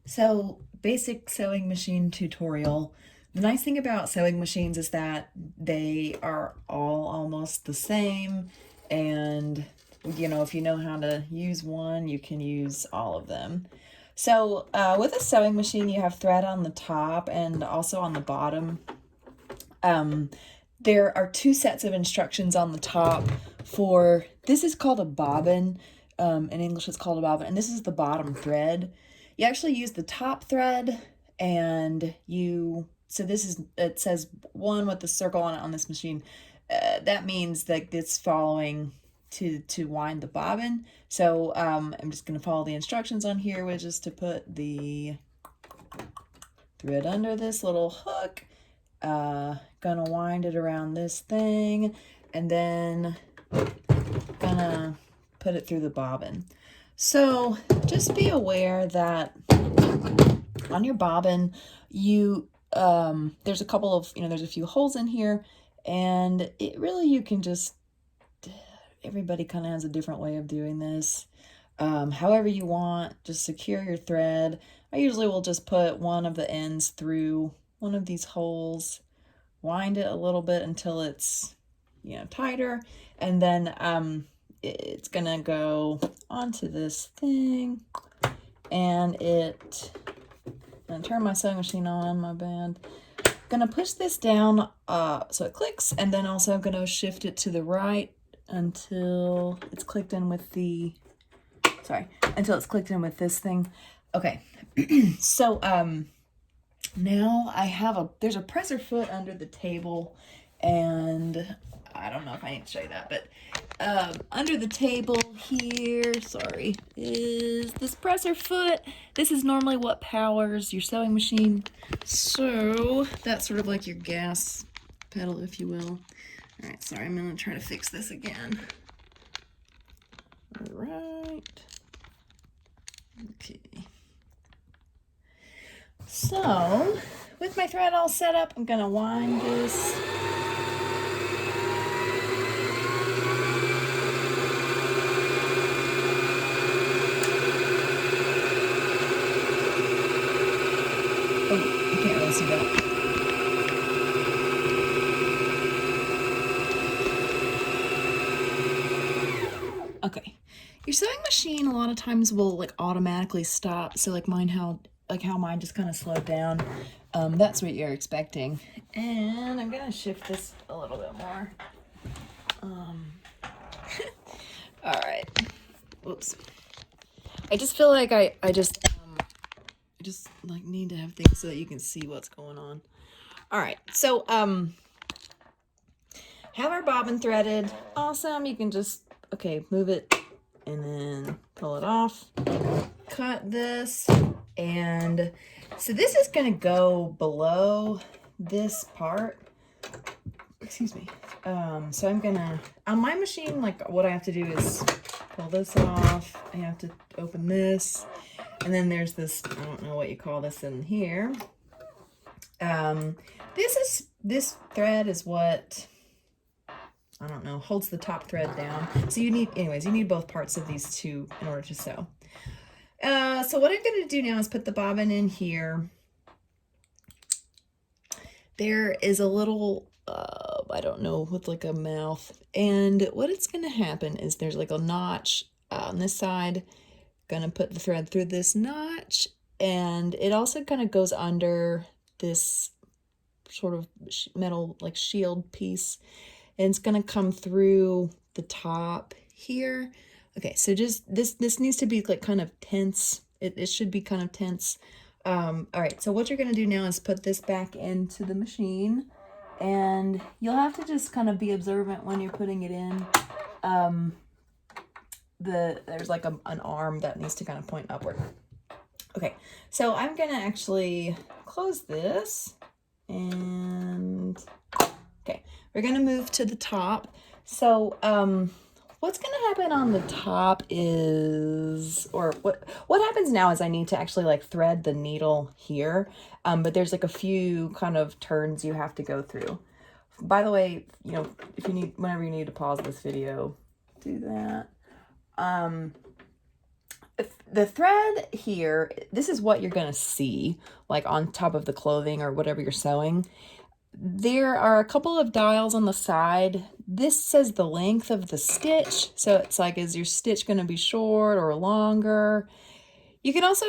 So, basic sewing machine tutorial. The nice thing about sewing machines is that they are all almost the same, and if you know how to use one, you can use all of them. So, with a sewing machine, you have thread on the top and also on the bottom. Um, there are two sets of instructions on the top for this is called a bobbin. In English, it's called a bobbin, and this is the bottom thread. You actually use the top thread, and so this is it says one with the circle on it on this machine. That means that it's following to wind the bobbin. So I'm just going to follow the instructions on here, which is to put the thread under this little hook. Gonna wind it around this thing, and then gonna put it through the bobbin. So just be aware that on your bobbin, there's a couple of there's a few holes in here, and it really you can just everybody kind of has a different way of doing this. However you want, just secure your thread. I usually will just put one of the ends through one of these holes, wind it a little bit until it's tighter, and then it's gonna go onto this thing, and I'm gonna turn my sewing machine on, my bad. Gonna push this down so it clicks, and then also I'm gonna shift it to the right until it's clicked in with this thing. Okay. So now there's a presser foot under the table, and I don't know if I need to show you that, but under the table here, is this presser foot. This is normally what powers your sewing machine. So that's sort of like your gas pedal, if you will. All right, sorry, I'm gonna try to fix this again. All right. Okay. So, with my thread all set up, I'm gonna wind this. Oh, you can't really see that. Okay. Your sewing machine a lot of times will automatically stop. So how mine just kind of slowed down. That's what you're expecting. And I'm gonna shift this a little bit more. All right. Whoops. I just feel like I just need to have things so that you can see what's going on. All right. So have our bobbin threaded. Awesome. You can just move it and then pull it off. Cut this, and so this is gonna go below this part. Excuse me. So I'm gonna on my machine, what I have to do is pull this off. I have to open this, and then there's this, I don't know what you call this in here. This thread is what, I don't know, holds the top thread down. So you need both parts of these two in order to sew. So what I'm going to do now is put the bobbin in here. There is a little, I don't know, with a mouth. And what it's going to happen is there's a notch on this side. Going to put the thread through this notch. And it also kind of goes under this sort of metal, shield piece. And it's going to come through the top here. Okay, so just this needs to be kind of tense. It should be kind of tense. All right, so what you're gonna do now is put this back into the machine, and you'll have to just kind of be observant when you're putting it in. There's an arm that needs to kind of point upward. Okay, so I'm gonna actually close this, and okay, we're gonna move to the top. So what's going to happen on the top is, or what happens now is I need to actually thread the needle here. But there's a few kind of turns you have to go through. By the way, whenever you need to pause this video, do that. the thread here, this is what you're going to see, like on top of the clothing or whatever you're sewing. There are a couple of dials on the side. This says the length of the stitch. So it's like, is your stitch going to be short or longer? You can also,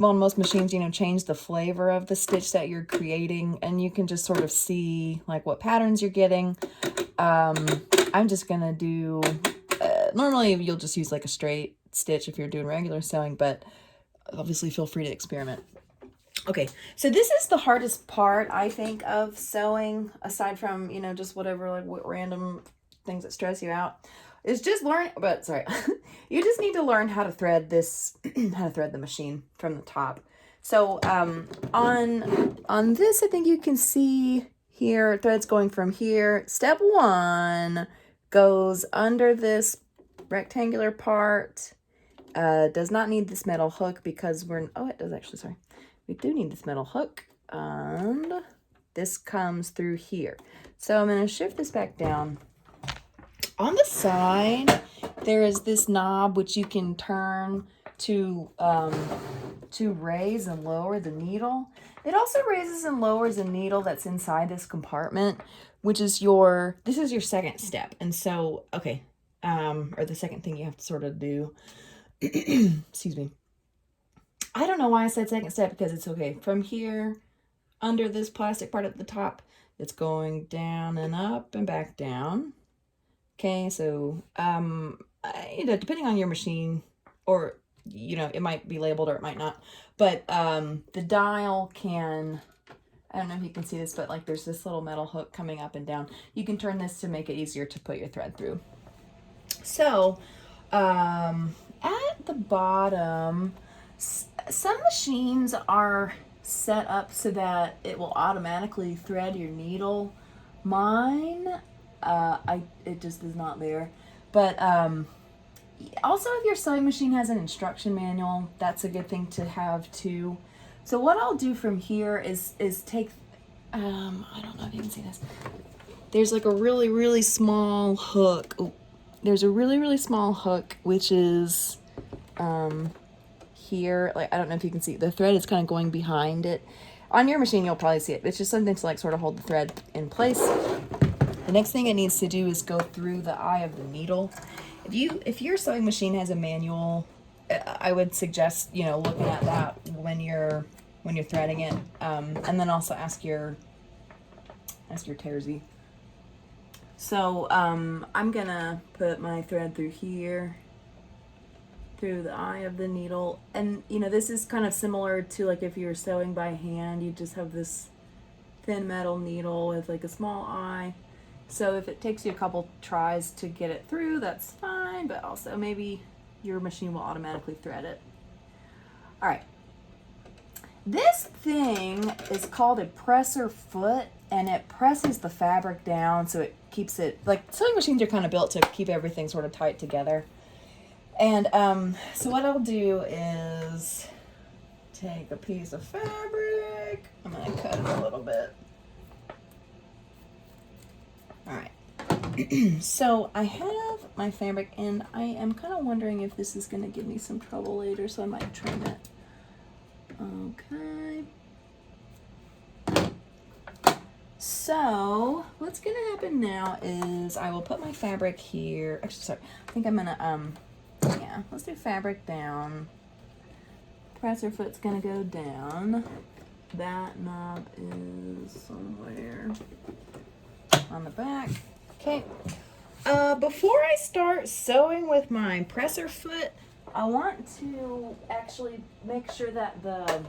on most machines, change the flavor of the stitch that you're creating, and you can just sort of see like what patterns you're getting. I'm just going to do, normally you'll just use like a straight stitch if you're doing regular sewing, but obviously feel free to experiment. Okay, so this is the hardest part, I think, of sewing, aside from, just whatever, like what random things that stress you out, is just you just need to learn how to thread this, how to thread the machine from the top. So on this, I think you can see here, threads going from here. Step 1 goes under this rectangular part. Does not need this metal hook because it does actually, sorry. We do need this metal hook, and this comes through here. So I'm going to shift this back down. On the side, there is this knob which you can turn to raise and lower the needle. It also raises and lowers a needle that's inside this compartment, which is this is your second step. And so, okay, or the second thing you have to sort of do. Excuse me. I don't know why I said second step, because it's okay. From here, under this plastic part at the top, it's going down and up and back down. Okay, so depending on your machine, or it might be labeled or it might not, but the dial can, I don't know if you can see this, but like there's this little metal hook coming up and down. You can turn this to make it easier to put your thread through. So at the bottom, some machines are set up so that it will automatically thread your needle. Mine, it just is not there. But also, if your sewing machine has an instruction manual, that's a good thing to have too. So what I'll do from here is take, I don't know if you can see this. There's like a really, really small hook. Ooh, there's a really, really small hook, which is here. Like, I don't know if you can see, the thread is kind of going behind it. On your machine, you'll probably see it. It's just something to like sort of hold the thread in place. The next thing it needs to do is go through the eye of the needle. If your sewing machine has a manual, I would suggest looking at that when you're threading it, and then also ask your Terzi. So I'm gonna put my thread through here, through the eye of the needle, and this is kind of similar to like if you're sewing by hand, you just have this thin metal needle with like a small eye. So if it takes you a couple tries to get it through, that's fine, but also maybe your machine will automatically thread it. All right. This thing is called a presser foot, and it presses the fabric down so it keeps it, like sewing machines are kind of built to keep everything sort of tight together. And so what I'll do is take a piece of fabric. I'm going to cut it a little bit. All right. So I have my fabric, and I am kind of wondering if this is going to give me some trouble later, so I might trim it. Okay. So what's going to happen now is I will put my fabric here. Actually, sorry. I think I'm going to, let's do fabric down. Presser foot's going to go down. That knob is somewhere on the back. Okay. Before I start sewing with my presser foot, I want to actually make sure that the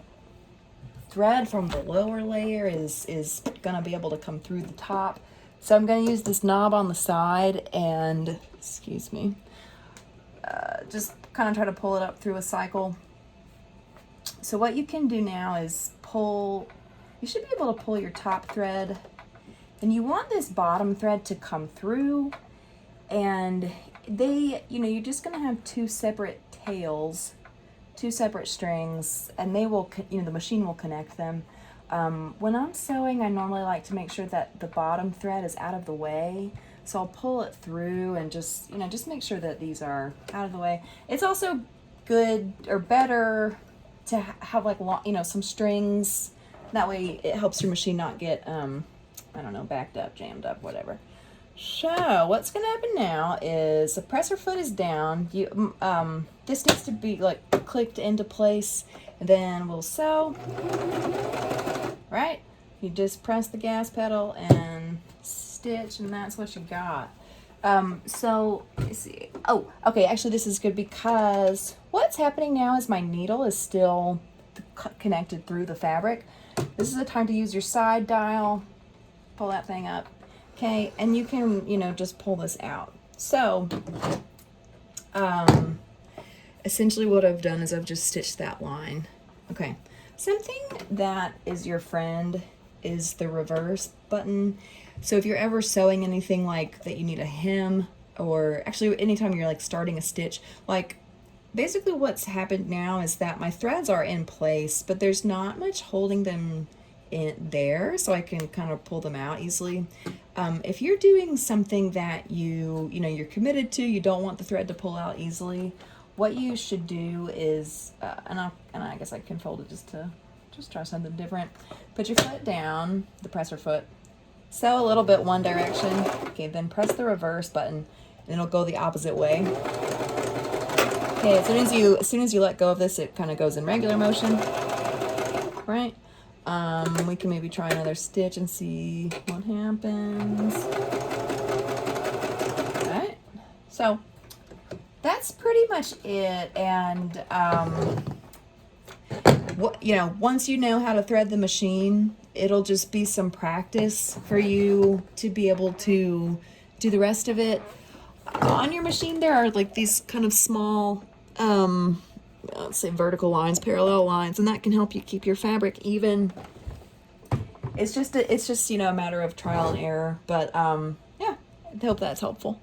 thread from the lower layer is going to be able to come through the top. So I'm going to use this knob on the side and, excuse me, just kind of try to pull it up through a cycle. So what you can do now is you should be able to pull your top thread, and you want this bottom thread to come through, and you're just going to have two separate tails, two separate strings, and they will, the machine will connect them. When I'm sewing, I normally like to make sure that the bottom thread is out of the way. So I'll pull it through and just make sure that these are out of the way. It's also good or better to have like long, some strings. That way it helps your machine not get, I don't know, backed up, jammed up, whatever. So what's going to happen now is the presser foot is down. This needs to be like clicked into place. And then we'll sew, right? You just press the gas pedal and stitch, and that's what you got. So let's see. Oh, okay. Actually, this is good because what's happening now is my needle is still connected through the fabric. This is the time to use your side dial. Pull that thing up. Okay, and you can, just pull this out. So, essentially what I've done is I've just stitched that line. Okay, something that is your friend is the reverse button. So if you're ever sewing anything like that you need a hem, or actually anytime you're like starting a stitch, like basically what's happened now is that my threads are in place, but there's not much holding them in there, so I can kind of pull them out easily. If you're doing something that you're committed to, you don't want the thread to pull out easily, what you should do is, and I guess I can fold it just try something different. Put your foot down, the presser foot, sew a little bit one direction. Okay, then press the reverse button, and it'll go the opposite way. Okay, as soon as you let go of this, it kind of goes in regular motion, right? We can maybe try another stitch and see what happens. All right, so that's pretty much it. And once you know how to thread the machine, it'll just be some practice for you to be able to do the rest of it. On your machine, there are like these kind of small, let's say vertical lines, parallel lines, and that can help you keep your fabric even. It's just a matter of trial and error, but yeah, I hope that's helpful.